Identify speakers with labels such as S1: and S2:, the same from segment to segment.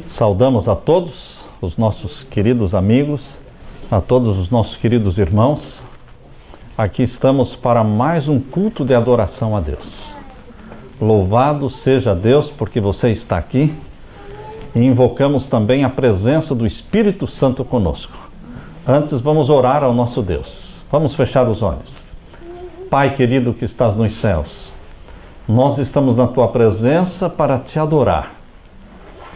S1: Saudamos a todos os nossos queridos amigos, a todos os nossos queridos irmãos. Aqui estamos para mais um culto de adoração a Deus. Louvado seja Deus porque você está aqui, e invocamos também a presença do Espírito Santo conosco. Antes vamos orar ao nosso Deus. Vamos fechar os olhos. Pai querido que estás nos céus, nós estamos na tua presença para te adorar.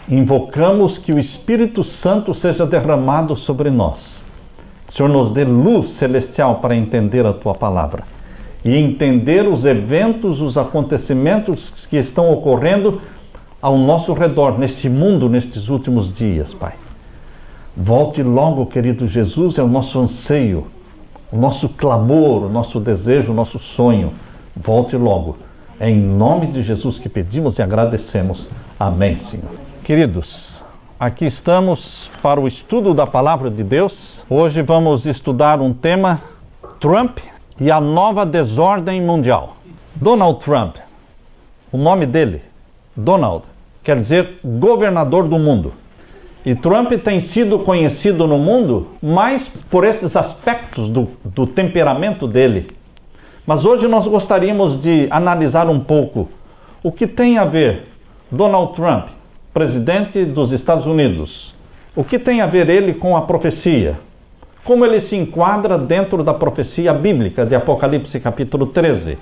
S1: Invocamos que o Espírito Santo seja derramado sobre nós. O Senhor nos dê luz celestial para entender a tua palavra e entender os eventos, os acontecimentos que estão ocorrendo ao nosso redor, neste mundo, nestes últimos dias, Pai. Volte logo, querido Jesus, é o nosso anseio, o nosso clamor, o nosso desejo, o nosso sonho. Volte logo. É em nome de Jesus que pedimos e agradecemos. Amém, Senhor. Queridos, aqui estamos para o estudo da Palavra de Deus. Hoje vamos estudar um tema, Trump e a nova desordem mundial. Donald Trump, o nome dele, Donald, quer dizer governador do mundo. E Trump tem sido conhecido no mundo mais por estes aspectos do temperamento dele. Mas hoje nós gostaríamos de analisar um pouco o que tem a ver Donald Trump, presidente dos Estados Unidos. O que tem a ver ele com a profecia? Como ele se enquadra dentro da profecia bíblica de Apocalipse capítulo 13?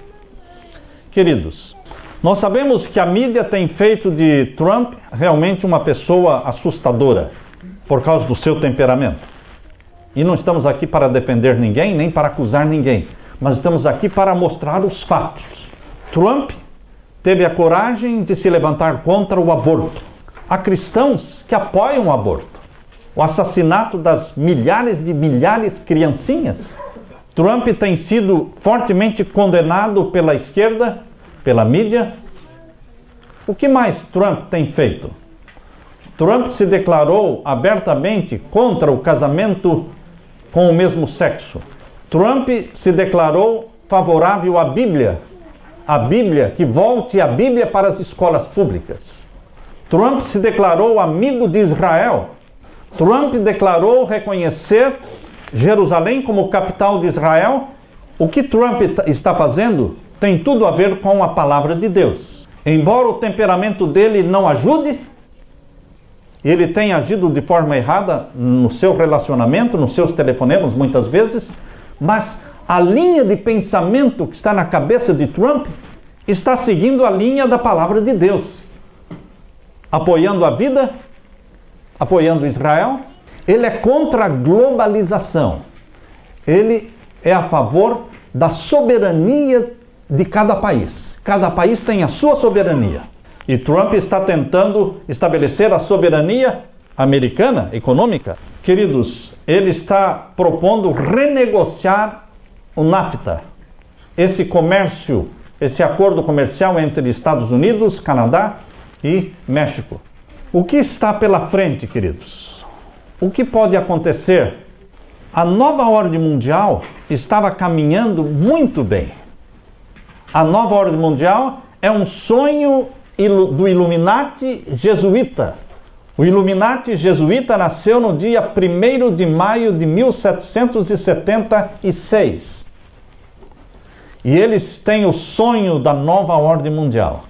S1: Queridos, nós sabemos que a mídia tem feito de Trump realmente uma pessoa assustadora por causa do seu temperamento. E não estamos aqui para defender ninguém, nem para acusar ninguém, mas estamos aqui para mostrar os fatos. Trump teve a coragem de se levantar contra o aborto. Há cristãos que apoiam o aborto. O assassinato das milhares de criancinhas. Trump tem sido fortemente condenado pela esquerda, pela mídia. O que mais Trump tem feito? Trump se declarou abertamente contra o casamento com o mesmo sexo. Trump se declarou favorável à Bíblia. A Bíblia, que volte a Bíblia para as escolas públicas. Trump se declarou amigo de Israel. Trump declarou reconhecer Jerusalém como capital de Israel. O que Trump está fazendo tem tudo a ver com a palavra de Deus. Embora o temperamento dele não ajude, ele tem agido de forma errada no seu relacionamento, nos seus telefonemas muitas vezes, mas a linha de pensamento que está na cabeça de Trump está seguindo a linha da palavra de Deus. Apoiando a vida, apoiando Israel. Ele é contra a globalização. Ele é a favor da soberania de cada país. Cada país tem a sua soberania. E Trump está tentando estabelecer a soberania americana, econômica. Queridos, ele está propondo renegociar o NAFTA. Esse comércio, esse acordo comercial entre Estados Unidos, Canadá e México. O que está pela frente, queridos? O que pode acontecer? A nova ordem mundial estava caminhando muito bem. A nova ordem mundial é um sonho do Illuminati jesuíta. O Illuminati jesuíta nasceu no dia 1º de maio de 1776. E eles têm o sonho da nova ordem mundial.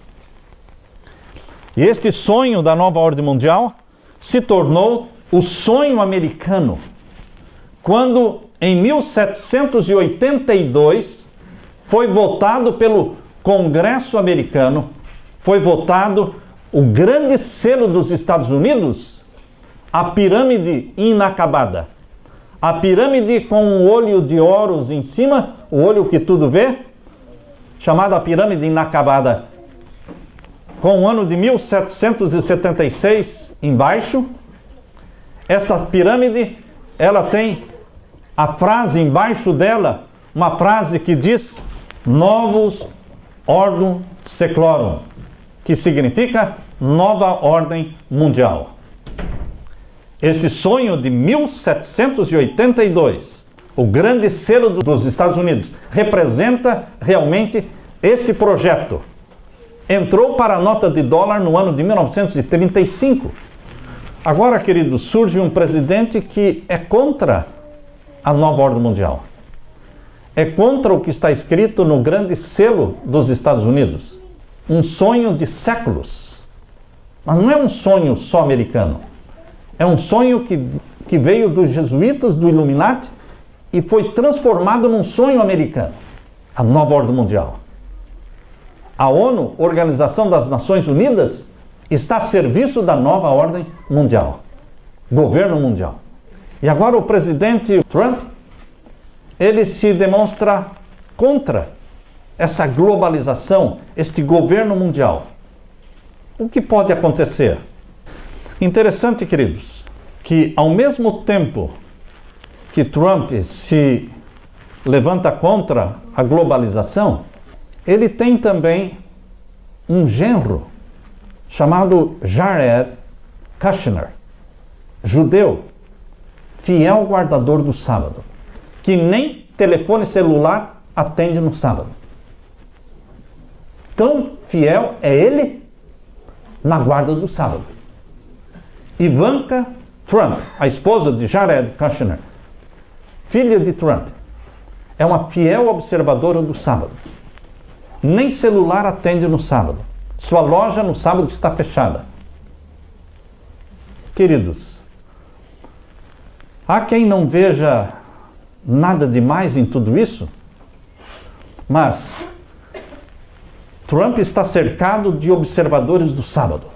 S1: E este sonho da nova ordem mundial se tornou o sonho americano, quando em 1782 foi votado pelo Congresso americano, foi votado o grande selo dos Estados Unidos, a pirâmide inacabada. A pirâmide com um olho de Horus em cima, o olho que tudo vê, chamada pirâmide inacabada, com o ano de 1776 embaixo. Essa pirâmide, ela tem a frase embaixo dela, uma frase que diz Novus Ordem Seclorum, que significa nova ordem mundial. Este sonho de 1782, o grande selo dos Estados Unidos, representa realmente este projeto. Entrou para a nota de dólar no ano de 1935. Agora, queridos, surge um presidente que é contra a nova ordem mundial. É contra o que está escrito no grande selo dos Estados Unidos. Um sonho de séculos. Mas não é um sonho só americano. É um sonho que veio dos jesuítas, do Illuminati, e foi transformado num sonho americano. A nova ordem mundial. A ONU, Organização das Nações Unidas, está a serviço da nova ordem mundial. Governo mundial. E agora o presidente Trump, ele se demonstra contra essa globalização, este governo mundial. O que pode acontecer? Interessante, queridos, que ao mesmo tempo que Trump se levanta contra a globalização, ele tem também um genro chamado Jared Kushner, judeu, fiel guardador do sábado, que nem telefone celular atende no sábado. Tão fiel é ele na guarda do sábado. Ivanka Trump, a esposa de Jared Kushner, filha de Trump, é uma fiel observadora do sábado. Nem celular atende no sábado. Sua loja no sábado está fechada. Queridos, há quem não veja nada demais em tudo isso, mas Trump está cercado de observadores do sábado.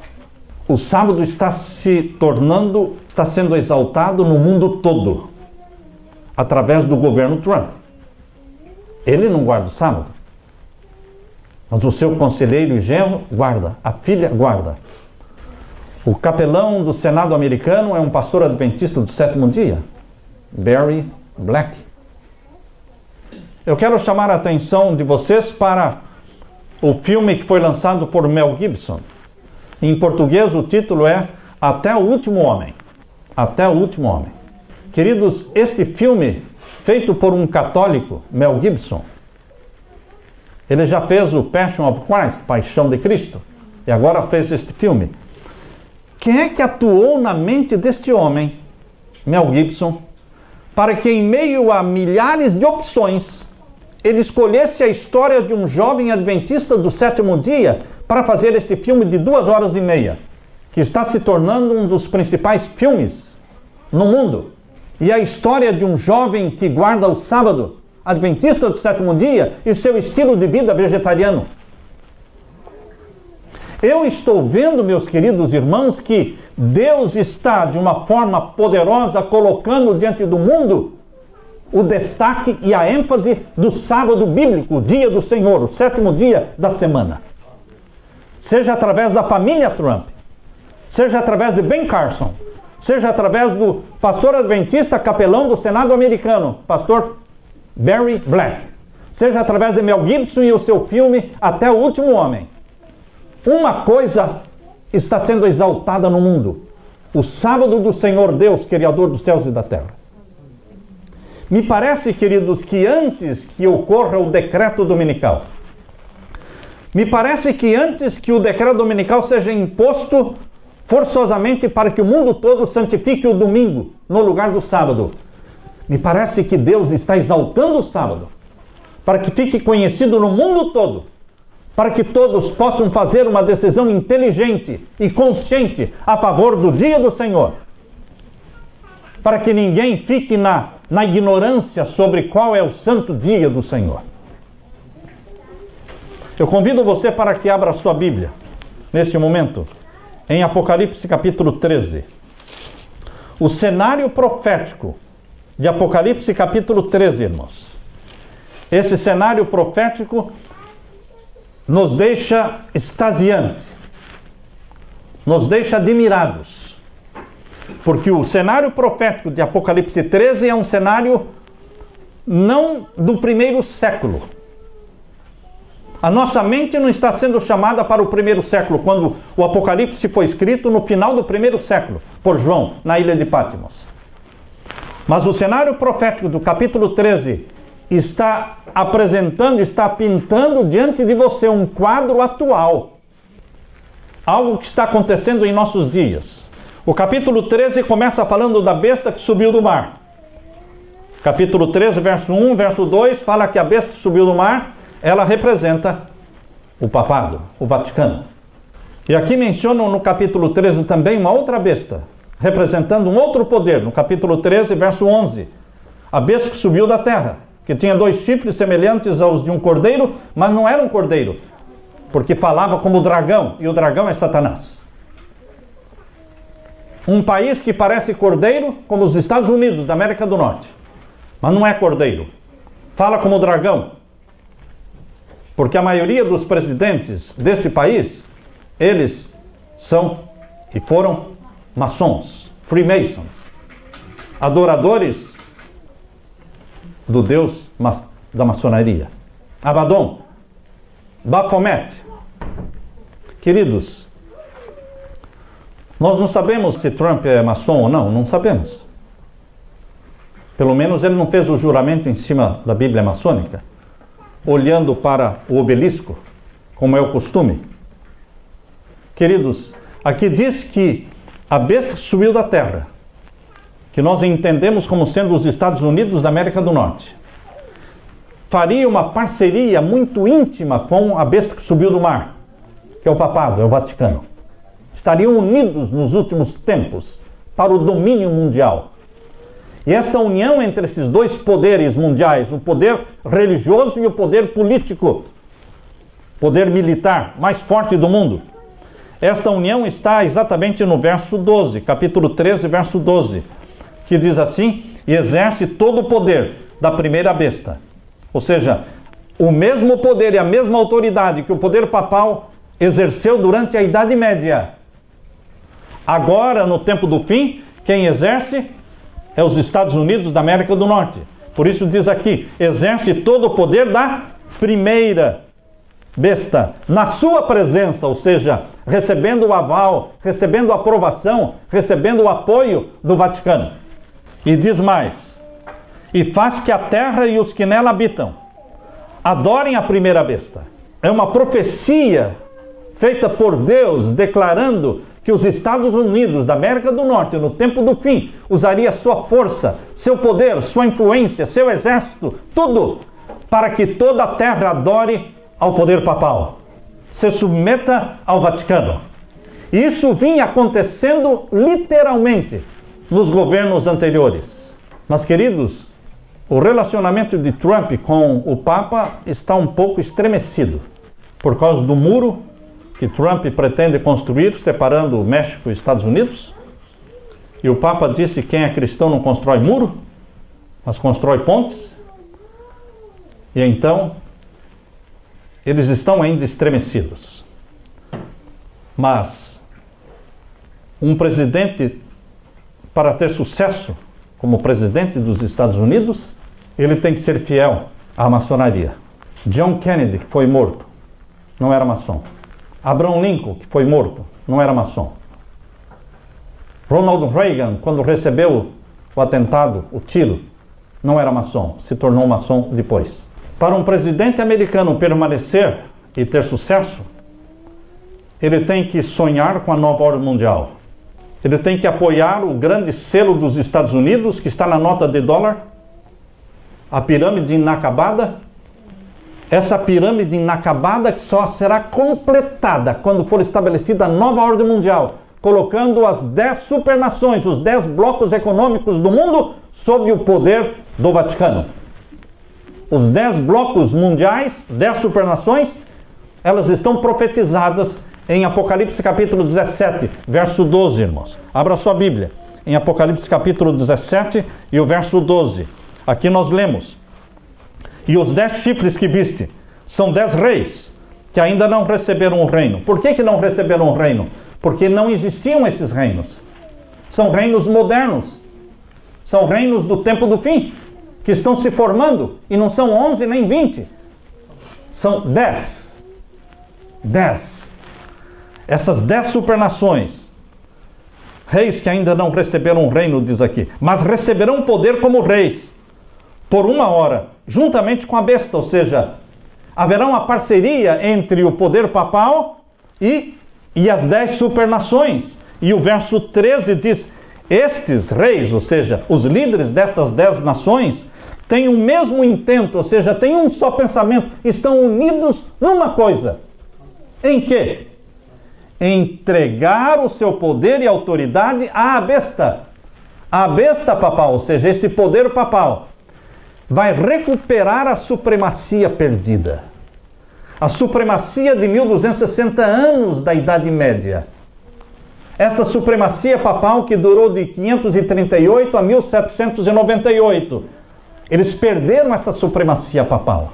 S1: O sábado está sendo exaltado no mundo todo, através do governo Trump. Ele não guarda o sábado, mas o seu conselheiro e genro guarda, a filha guarda. O capelão do Senado americano é um pastor adventista do sétimo dia, Barry Black. Eu quero chamar a atenção de vocês para o filme que foi lançado por Mel Gibson. Em português o título é Até o Último Homem. Até o Último Homem. Queridos, este filme, feito por um católico, Mel Gibson, ele já fez o Passion of Christ, Paixão de Cristo, e agora fez este filme. Quem é que atuou na mente deste homem, Mel Gibson, para que em meio a milhares de opções, ele escolhesse a história de um jovem adventista do sétimo dia para fazer este filme de 2h30, que está se tornando um dos principais filmes no mundo. E a história de um jovem que guarda o sábado, adventista do sétimo dia, e o seu estilo de vida vegetariano. Eu estou vendo, meus queridos irmãos, que Deus está, de uma forma poderosa, colocando diante do mundo o destaque e a ênfase do sábado bíblico, o dia do Senhor, o sétimo dia da semana. Seja através da família Trump, seja através de Ben Carson, seja através do pastor adventista capelão do Senado americano, pastor Barry Black, seja através de Mel Gibson e o seu filme Até o Último Homem. Uma coisa está sendo exaltada no mundo: o sábado do Senhor Deus, Criador dos céus e da terra. Me parece, queridos, que antes que ocorra o decreto dominical, me parece que antes que o decreto dominical seja imposto forçosamente para que o mundo todo santifique o domingo no lugar do sábado, me parece que Deus está exaltando o sábado para que fique conhecido no mundo todo, para que todos possam fazer uma decisão inteligente e consciente a favor do dia do Senhor, para que ninguém fique na ignorância sobre qual é o santo dia do Senhor. Eu convido você para que abra a sua Bíblia, neste momento, em Apocalipse capítulo 13. O cenário profético de Apocalipse capítulo 13, irmãos. Esse cenário profético nos deixa extasiantes, nos deixa admirados, porque o cenário profético de Apocalipse 13 é um cenário não do primeiro século. A nossa mente não está sendo chamada para o primeiro século, quando o Apocalipse foi escrito no final do primeiro século, por João, na ilha de Patmos. Mas o cenário profético do capítulo 13 está apresentando, está pintando diante de você um quadro atual. Algo que está acontecendo em nossos dias. O capítulo 13 começa falando da besta que subiu do mar. Capítulo 13, verso 1, verso 2, fala que a besta que subiu do mar, ela representa o papado, o Vaticano. E aqui mencionam no capítulo 13 também uma outra besta, representando um outro poder, no capítulo 13, verso 11. A besta que subiu da terra, que tinha 2 chifres semelhantes aos de um cordeiro, mas não era um cordeiro, porque falava como dragão, e o dragão é Satanás. Um país que parece cordeiro, como os Estados Unidos da América do Norte, mas não é cordeiro. Fala como dragão, porque a maioria dos presidentes deste país, eles são e foram maçons, freemasons, adoradores do Deus da maçonaria. Abaddon, Baphomet. Queridos, nós não sabemos se Trump é maçom ou não, não sabemos. Pelo menos ele não fez o juramento em cima da Bíblia maçônica, olhando para o obelisco, como é o costume. Queridos, aqui diz que a besta subiu da terra, que nós entendemos como sendo os Estados Unidos da América do Norte, faria uma parceria muito íntima com a besta que subiu do mar, que é o papado, é o Vaticano. Estariam unidos nos últimos tempos para o domínio mundial. E essa união entre esses 2 poderes mundiais, o poder religioso e o poder político, poder militar mais forte do mundo, esta união está exatamente no verso 12, capítulo 13, verso 12, que diz assim: e exerce todo o poder da primeira besta. Ou seja, o mesmo poder e a mesma autoridade que o poder papal exerceu durante a Idade Média. Agora, no tempo do fim, quem exerce é os Estados Unidos da América do Norte. Por isso diz aqui, exerce todo o poder da primeira besta, na sua presença, ou seja, recebendo o aval, recebendo a aprovação, recebendo o apoio do Vaticano. E diz mais, e faz que a terra e os que nela habitam adorem a primeira besta. É uma profecia feita por Deus, declarando que os Estados Unidos da América do Norte, no tempo do fim, usaria sua força, seu poder, sua influência, seu exército, tudo, para que toda a terra adore ao poder papal, se submeta ao Vaticano. E isso vinha acontecendo literalmente nos governos anteriores. Mas, queridos, o relacionamento de Trump com o Papa está um pouco estremecido, por causa do muro que Trump pretende construir, separando o México e os Estados Unidos. E o Papa disse que quem é cristão não constrói muro, mas constrói pontes. E então, eles estão ainda estremecidos. Mas, um presidente, para ter sucesso como presidente dos Estados Unidos, ele tem que ser fiel à maçonaria. John Kennedy, que foi morto, não era maçom. Abraham Lincoln, que foi morto, não era maçom. Ronald Reagan, quando recebeu o atentado, o tiro, não era maçom, se tornou maçom depois. Para um presidente americano permanecer e ter sucesso, ele tem que sonhar com a nova ordem mundial. Ele tem que apoiar o grande selo dos Estados Unidos, que está na nota de dólar, a pirâmide inacabada. Essa pirâmide inacabada que só será completada quando for estabelecida a nova ordem mundial, colocando as 10 supernações, os 10 blocos econômicos do mundo, sob o poder do Vaticano. Os 10 blocos mundiais, 10 supernações, elas estão profetizadas em Apocalipse capítulo 17, verso 12, irmãos. Abra sua Bíblia, em Apocalipse capítulo 17 e o verso 12. Aqui nós lemos: e os 10 chifres que viste são 10 reis que ainda não receberam o reino. Por que não receberam o reino? Porque não existiam esses reinos. São reinos modernos. São reinos do tempo do fim, que estão se formando, e não são 11 nem 20. São 10. 10. Essas 10 supernações, reis que ainda não receberam o reino, diz aqui, mas receberão poder como reis, por 1 hora, juntamente com a besta, ou seja, haverá uma parceria entre o poder papal e as 10 supernações, E o verso 13 diz: estes reis, ou seja, os líderes destas 10 nações, têm o mesmo intento, ou seja, têm um só pensamento, estão unidos numa coisa. Em quê? Entregar o seu poder e autoridade à besta. A besta papal, ou seja, este poder papal, vai recuperar a supremacia perdida. A supremacia de 1260 anos da Idade Média. Esta supremacia papal que durou de 538 a 1798. Eles perderam essa supremacia papal.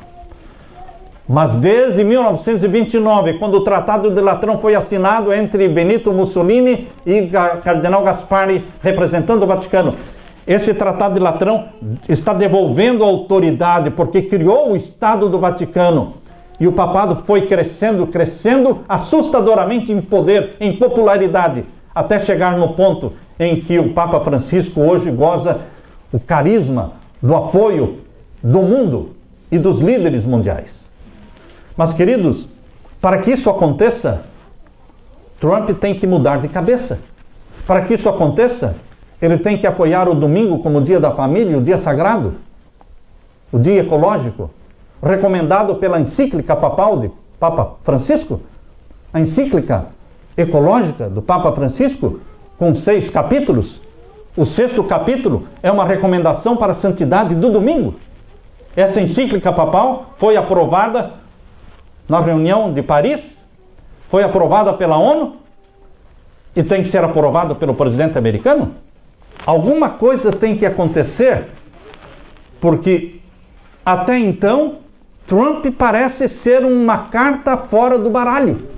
S1: Mas desde 1929, quando o Tratado de Latrão foi assinado entre Benito Mussolini e Cardeal Gasparri, representando o Vaticano, esse Tratado de Latrão está devolvendo a autoridade, porque criou o Estado do Vaticano. E o papado foi crescendo, crescendo assustadoramente em poder, em popularidade, até chegar no ponto em que o Papa Francisco hoje goza o carisma do apoio do mundo e dos líderes mundiais. Mas, queridos, para que isso aconteça, Trump tem que mudar de cabeça. Para que isso aconteça, ele tem que apoiar o domingo como o dia da família, o dia sagrado, o dia ecológico, recomendado pela encíclica papal de Papa Francisco, a encíclica ecológica do Papa Francisco, com 6 capítulos. O 6º capítulo é uma recomendação para a santidade do domingo. Essa encíclica papal foi aprovada na reunião de Paris, foi aprovada pela ONU e tem que ser aprovada pelo presidente americano. Alguma coisa tem que acontecer, porque até então Trump parece ser uma carta fora do baralho,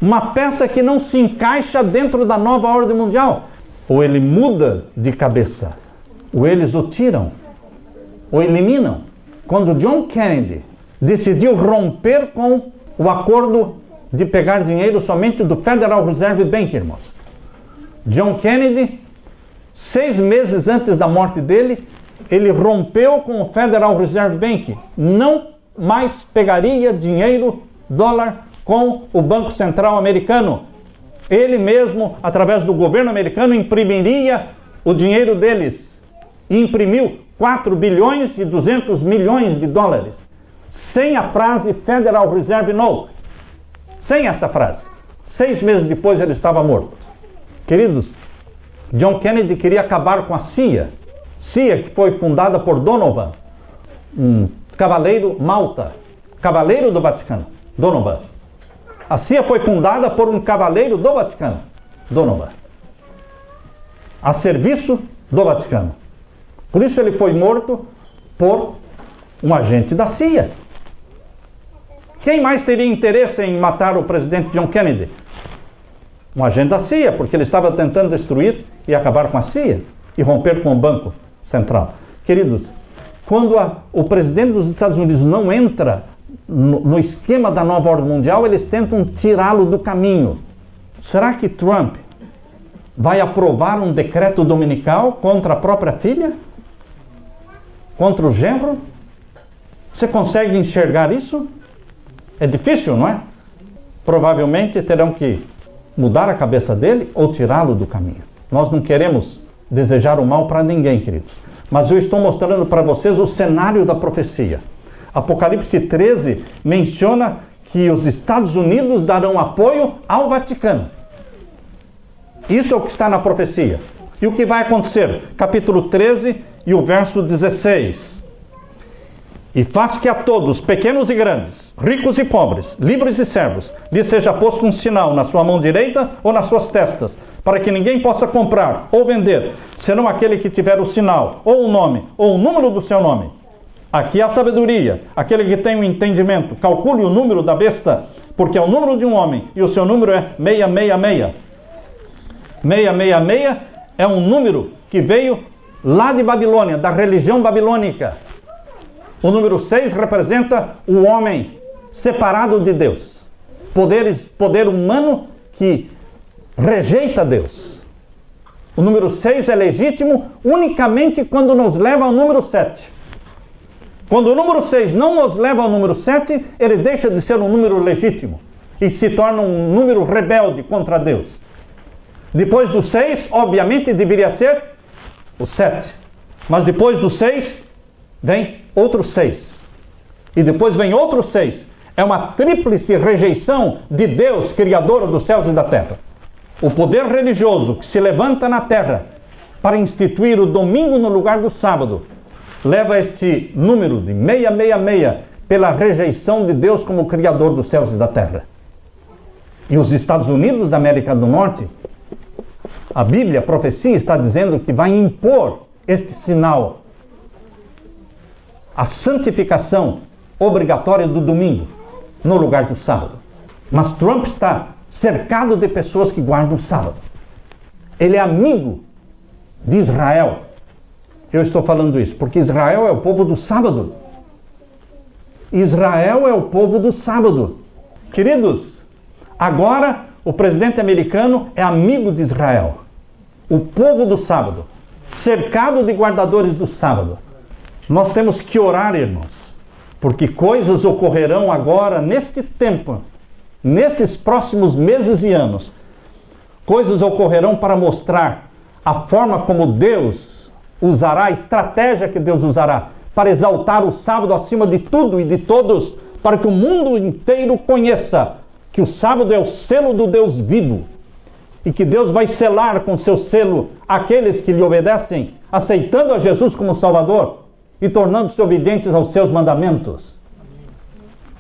S1: uma peça que não se encaixa dentro da nova ordem mundial. Ou ele muda de cabeça, ou eles o tiram, ou eliminam. Quando John Kennedy decidiu romper com o acordo de pegar dinheiro somente do Federal Reserve Bank, irmãos. John Kennedy, 6 meses antes da morte dele, ele rompeu com o Federal Reserve Bank. Não mais pegaria dinheiro, dólar, com o Banco Central americano. Ele mesmo, através do governo americano, imprimiria o dinheiro deles. E imprimiu 4 bilhões e 200 milhões de dólares. Sem a frase Federal Reserve Note. Sem essa frase. 6 meses depois ele estava morto. Queridos, John Kennedy queria acabar com a CIA. CIA que foi fundada por Donovan, um cavaleiro malta, cavaleiro do Vaticano, Donovan. A CIA foi fundada por um cavaleiro do Vaticano, Donovan, a serviço do Vaticano. Por isso ele foi morto por um agente da CIA. Quem mais teria interesse em matar o presidente John Kennedy? Um agente da CIA, porque ele estava tentando destruir e acabar com a CIA e romper com o Banco Central. Queridos, quando o presidente dos Estados Unidos não entra no esquema da nova ordem mundial, eles tentam tirá-lo do caminho. Será que Trump vai aprovar um decreto dominical contra a própria filha? Contra o genro? Você consegue enxergar isso? É difícil, não é? Provavelmente terão que mudar a cabeça dele ou tirá-lo do caminho. Nós não queremos desejar o mal para ninguém, queridos. Mas eu estou mostrando para vocês o cenário da profecia. Apocalipse 13 menciona que os Estados Unidos darão apoio ao Vaticano. Isso é o que está na profecia. E o que vai acontecer? Capítulo 13 e o verso 16. E faz que a todos, pequenos e grandes, ricos e pobres, livres e servos, lhe seja posto um sinal na sua mão direita ou nas suas testas, para que ninguém possa comprar ou vender, senão aquele que tiver o sinal, ou o nome, ou o número do seu nome. Aqui há sabedoria, aquele que tem o entendimento, calcule o número da besta, porque é o número de um homem, e o seu número é 666. 666 é um número que veio lá de Babilônia, da religião babilônica. O número 6 representa o homem separado de Deus. Poder humano que rejeita Deus. O número 6 é legítimo unicamente quando nos leva ao número 7. Quando o número 6 não nos leva ao número 7, ele deixa de ser um número legítimo e se torna um número rebelde contra Deus. Depois do 6, obviamente, deveria ser o 7. Mas depois do 6, vem outros 6. E depois vem outros 6. É uma tríplice rejeição de Deus, Criador dos céus e da terra. O poder religioso que se levanta na terra para instituir o domingo no lugar do sábado, leva este número de 666 pela rejeição de Deus como Criador dos céus e da terra. E os Estados Unidos da América do Norte, a Bíblia, a profecia está dizendo que vai impor este sinal, a santificação obrigatória do domingo no lugar do sábado. Mas Trump está cercado de pessoas que guardam o sábado. Ele é amigo de Israel. Eu estou falando isso porque Israel é o povo do sábado. Israel é o povo do sábado. Queridos, agora o presidente americano é amigo de Israel, o povo do sábado, cercado de guardadores do sábado. Nós temos que orar, irmãos, porque coisas ocorrerão agora, neste tempo, nestes próximos meses e anos. Coisas ocorrerão para mostrar a forma como Deus usará, a estratégia que Deus usará para exaltar o sábado acima de tudo e de todos, para que o mundo inteiro conheça que o sábado é o selo do Deus vivo e que Deus vai selar com seu selo aqueles que lhe obedecem, aceitando a Jesus como Salvador e tornando-se obedientes aos seus mandamentos.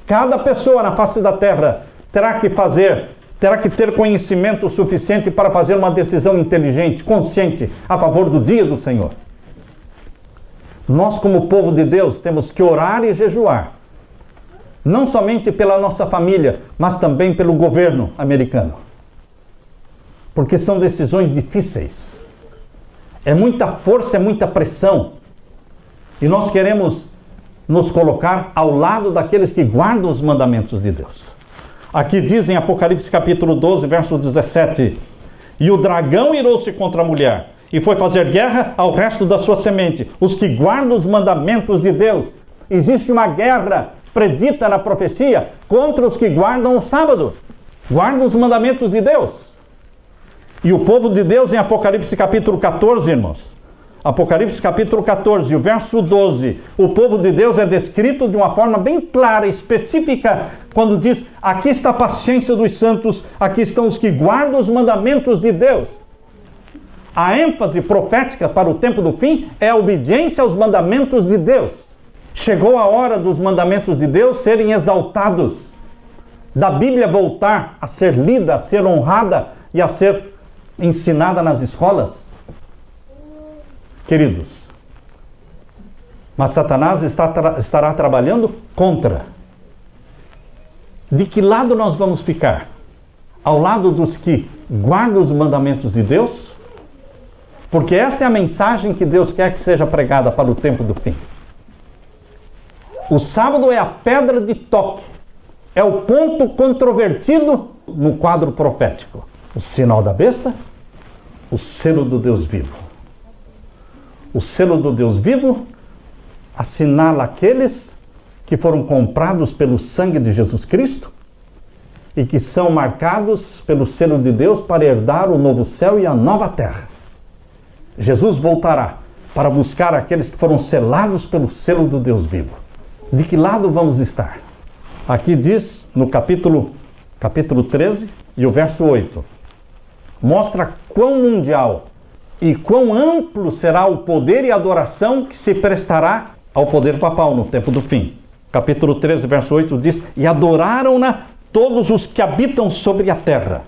S1: Cada pessoa na face da terra terá que ter conhecimento suficiente para fazer uma decisão inteligente, consciente, a favor do dia do Senhor. Nós, como povo de Deus, temos que orar e jejuar, não somente pela nossa família, mas também pelo governo americano, porque são decisões difíceis, é muita força, é muita pressão, e nós queremos nos colocar ao lado daqueles que guardam os mandamentos de Deus. Aqui diz em Apocalipse capítulo 12, verso 17: e o dragão irou-se contra a mulher, e foi fazer guerra ao resto da sua semente, os que guardam os mandamentos de Deus. Existe uma guerra predita na profecia contra os que guardam o sábado, guardam os mandamentos de Deus. E o povo de Deus, em Apocalipse capítulo 14, irmãos, Apocalipse capítulo 14, o verso 12, o povo de Deus é descrito de uma forma bem clara, específica, quando diz: aqui está a paciência dos santos, aqui estão os que guardam os mandamentos de Deus. A ênfase profética para o tempo do fim é a obediência aos mandamentos de Deus. Chegou a hora dos mandamentos de Deus serem exaltados, da Bíblia voltar a ser lida, a ser honrada e a ser ensinada nas escolas. Queridos, mas Satanás estará trabalhando contra. De que lado nós vamos ficar? Ao lado dos que guardam os mandamentos de Deus? Porque esta é a mensagem que Deus quer que seja pregada para o tempo do fim. O sábado é a pedra de toque, é o ponto controvertido no quadro profético. O sinal da besta, o selo do Deus vivo. O selo do Deus vivo assinala aqueles que foram comprados pelo sangue de Jesus Cristo e que são marcados pelo selo de Deus para herdar o novo céu e a nova terra. Jesus voltará para buscar aqueles que foram selados pelo selo do Deus vivo. De que lado vamos estar? Aqui diz no capítulo 13 e o verso 8. Mostra quão mundial e quão amplo será o poder e a adoração que se prestará ao poder papal no tempo do fim. Capítulo 13, verso 8 diz: e adoraram-na todos os que habitam sobre a terra,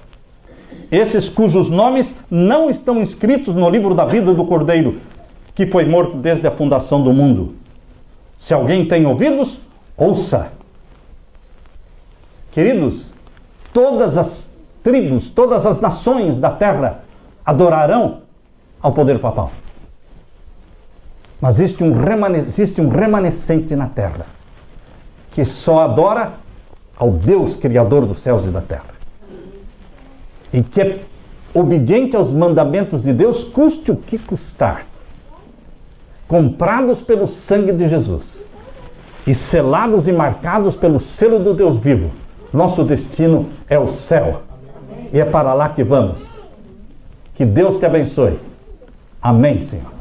S1: esses cujos nomes não estão inscritos no livro da vida do Cordeiro, que foi morto desde a fundação do mundo. Se alguém tem ouvidos, ouça. Queridos, todas as tribos, todas as nações da terra adorarão ao poder papal. Mas existe um remanescente na terra que só adora ao Deus Criador dos céus e da terra, e que é obediente aos mandamentos de Deus, custe o que custar, comprados pelo sangue de Jesus e selados e marcados pelo selo do Deus vivo. Nosso destino é o céu, e é para lá que vamos. Que Deus te abençoe. Amém, Senhor.